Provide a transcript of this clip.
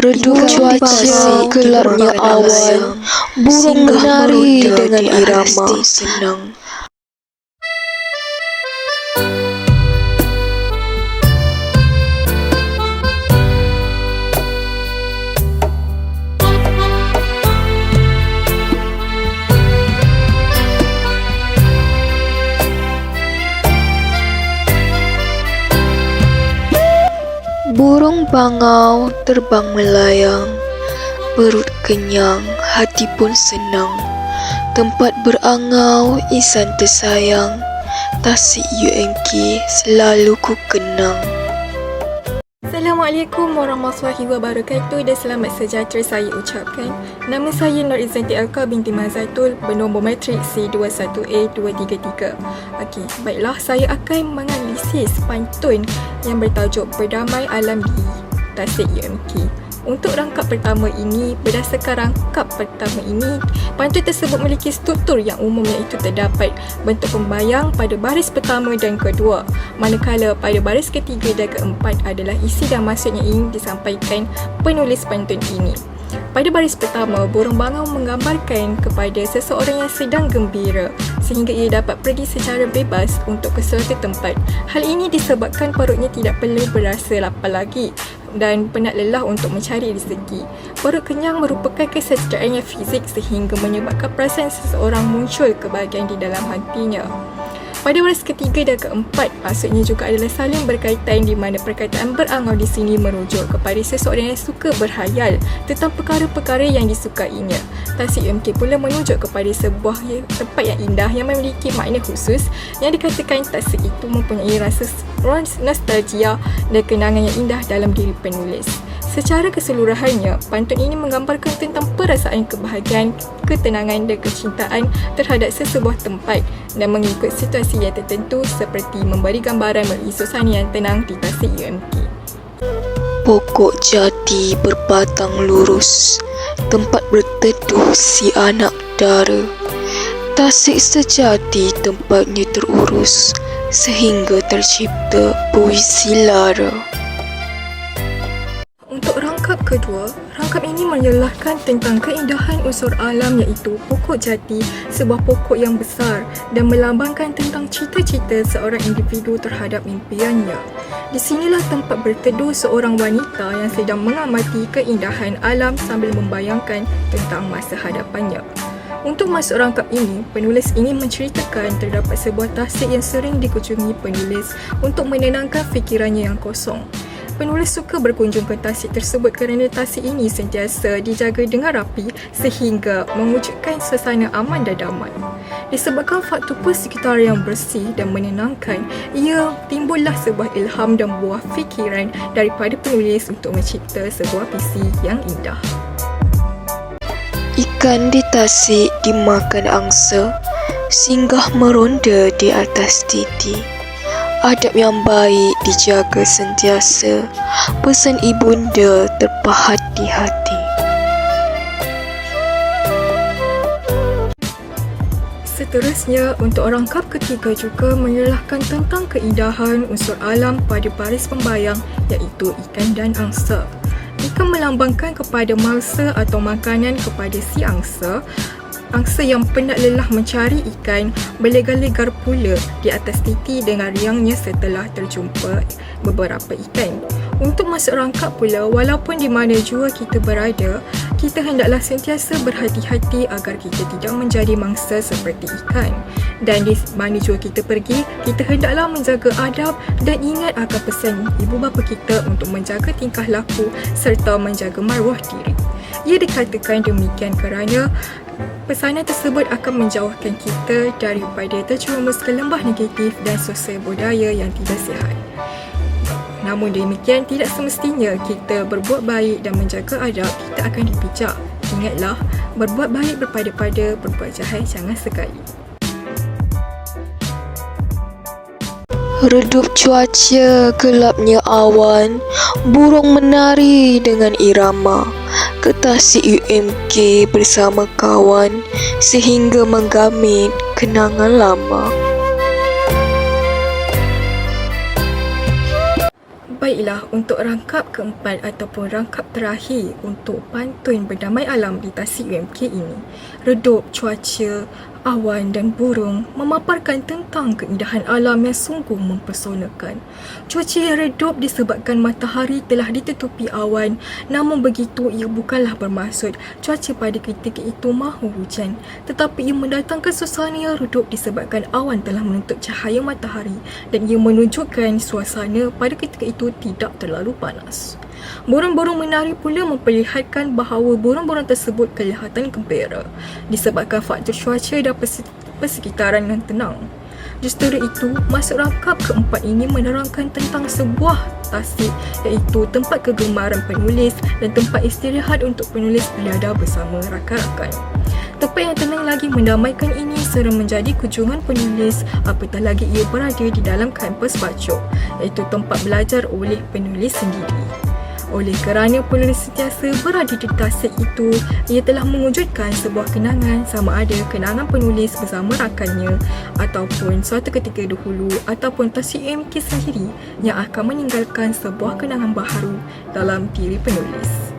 Redup cuaca, gelapnya awan, burung menari dengan irama senang. Burung bangau terbang melayang, perut kenyang, hati pun senang. Tempat berangau, insan tersayang, tasik UMK selalu ku kenang. Assalamualaikum warahmatullahi wabarakatuh dan selamat sejahtera saya ucapkan. Nama saya Nur Izzati Alka binti Mazzatul, bernombor matrik C21A233. Okey, baiklah, saya akan menganalisis pantun yang bertajuk Berdamai Alam di Tasik UMK. Untuk rangkap pertama ini, berdasarkan rangkap pertama ini, pantun tersebut memiliki struktur yang umum iaitu terdapat bentuk pembayang pada baris pertama dan kedua, manakala pada baris ketiga dan keempat adalah isi dan maksud yang ingin disampaikan penulis pantun ini. Pada baris pertama, burung bangau menggambarkan kepada seseorang yang sedang gembira sehingga ia dapat pergi secara bebas untuk ke suatu tempat. Hal ini disebabkan perutnya tidak perlu berasa lapar lagi dan penat lelah untuk mencari rezeki. Perut kenyang merupakan kesejahteraan yang fizik sehingga menyebabkan perasaan seseorang muncul kebahagiaan di dalam hatinya. Pada baris ketiga dan keempat, maksudnya juga adalah saling berkaitan di mana perkataan berangau di sini merujuk kepada seseorang yang suka berhayal tentang perkara-perkara yang disukainya. Tasik UMK pula menunjuk kepada sebuah tempat yang indah yang memiliki makna khusus yang dikatakan tasik itu mempunyai rasa nostalgia dan kenangan yang indah dalam diri penulis. Secara keseluruhannya, pantun ini menggambarkan tentang perasaan kebahagiaan, ketenangan dan kecintaan terhadap sesebuah tempat dan mengikut situasi yang tertentu seperti memberi gambaran melalui suasana yang tenang di Tasik UMK. Pokok jati berbatang lurus, tempat berteduh si anak dara. Tasik sejati tempatnya terurus, sehingga tercipta puisi lara. Untuk rangkap kedua, rangkap ini menyelahkan tentang keindahan unsur alam iaitu pokok jati, sebuah pokok yang besar dan melambangkan tentang cita-cita seorang individu terhadap impiannya. Di sinilah tempat berteduh seorang wanita yang sedang mengamati keindahan alam sambil membayangkan tentang masa hadapannya. Untuk masuk rangkap ini, penulis ingin menceritakan terdapat sebuah tasik yang sering dikunjungi penulis untuk menenangkan fikirannya yang kosong. Penulis suka berkunjung ke tasik tersebut kerana tasik ini sentiasa dijaga dengan rapi sehingga mewujudkan suasana aman dan damai. Disebabkan faktor persekitar yang bersih dan menenangkan, ia timbullah sebuah ilham dan buah fikiran daripada penulis untuk mencipta sebuah puisi yang indah. Ikan di tasik dimakan angsa, singgah meronda di atas titi. Adab yang baik dijaga sentiasa, pesan ibunda terpahat di hati. Seterusnya, untuk rangkap ketiga juga menyelahkan tentang keindahan unsur alam pada baris pembayang iaitu ikan dan angsa. Ikan melambangkan kepada mangsa atau makanan kepada si angsa. Angsa yang penat lelah mencari ikan berlegar-legar pula di atas titi dengan riangnya setelah terjumpa beberapa ikan. Untuk masuk rangkap pula, walaupun di mana jua kita berada, kita hendaklah sentiasa berhati-hati agar kita tidak menjadi mangsa seperti ikan. Dan di mana jua kita pergi, kita hendaklah menjaga adab dan ingat akan pesan ibu bapa kita untuk menjaga tingkah laku serta menjaga maruah diri. Ia dikatakan demikian kerana pesanan tersebut akan menjauhkan kita daripada terjerumus ke lembah negatif dan sosial budaya yang tidak sihat. Namun demikian, tidak semestinya kita berbuat baik dan menjaga adab kita akan dipijak. Ingatlah, berbuat baik berpada-pada, berbuat jahat jangan sekali. Redup cuaca, gelapnya awan, burung menari dengan irama. Ke Tasik UMK bersama kawan, sehingga menggamit kenangan lama. Baiklah, untuk rangkap keempat ataupun rangkap terakhir untuk pantun berdamai alam di Tasik UMK ini, redup cuaca, awan dan burung memaparkan tentang keindahan alam yang sungguh mempersonakan. Cuaca yang redup disebabkan matahari telah ditutupi awan, namun begitu ia bukanlah bermaksud cuaca pada ketika itu mahu hujan, tetapi ia mendatangkan suasana yang redup disebabkan awan telah menutup cahaya matahari dan ia menunjukkan suasana pada ketika itu tidak terlalu panas. Burung-burung menari pula memperlihatkan bahawa burung-burung tersebut kelihatan gembira disebabkan faktor cuaca dan persekitaran yang tenang. Justru itu, maksud rangkap keempat ini menerangkan tentang sebuah tasik, iaitu tempat kegemaran penulis dan tempat istirahat untuk penulis berada bersama rakan-rakan. Tempat yang tenang lagi mendamaikan ini serta menjadi kunjungan penulis apatah lagi ia berada di dalam kampus Bacok, iaitu tempat belajar oleh penulis sendiri. Oleh kerana penulis sentiasa berada di tasik itu, ia telah mewujudkan sebuah kenangan, sama ada kenangan penulis bersama rakannya ataupun suatu ketika dahulu ataupun Tasik UMK sendiri yang akan meninggalkan sebuah kenangan baharu dalam diri penulis.